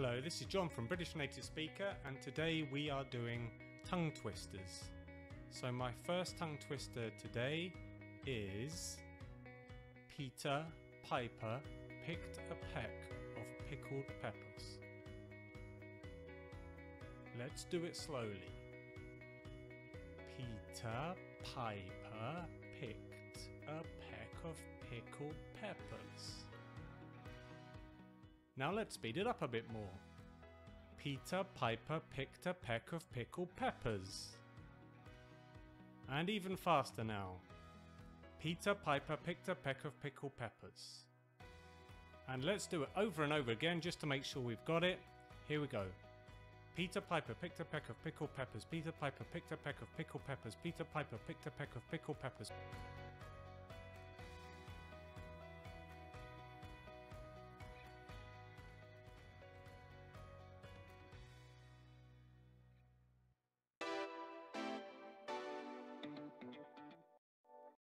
Hello, this is John from British Native Speaker, and today we are doing tongue twisters. So my first tongue twister today is Peter Piper picked a peck of pickled peppers. Let's do it slowly. Peter Piper picked a peck of pickled peppers. Now let's speed it up a bit more. Peter Piper picked a peck of pickled peppers. And even faster now. Peter Piper picked a peck of pickled peppers. And let's do it over and over again just to make sure we've got it. Here we go. Peter Piper picked a peck of pickled peppers. Peter Piper picked a peck of pickled peppers. Peter Piper picked a peck of pickled peppers.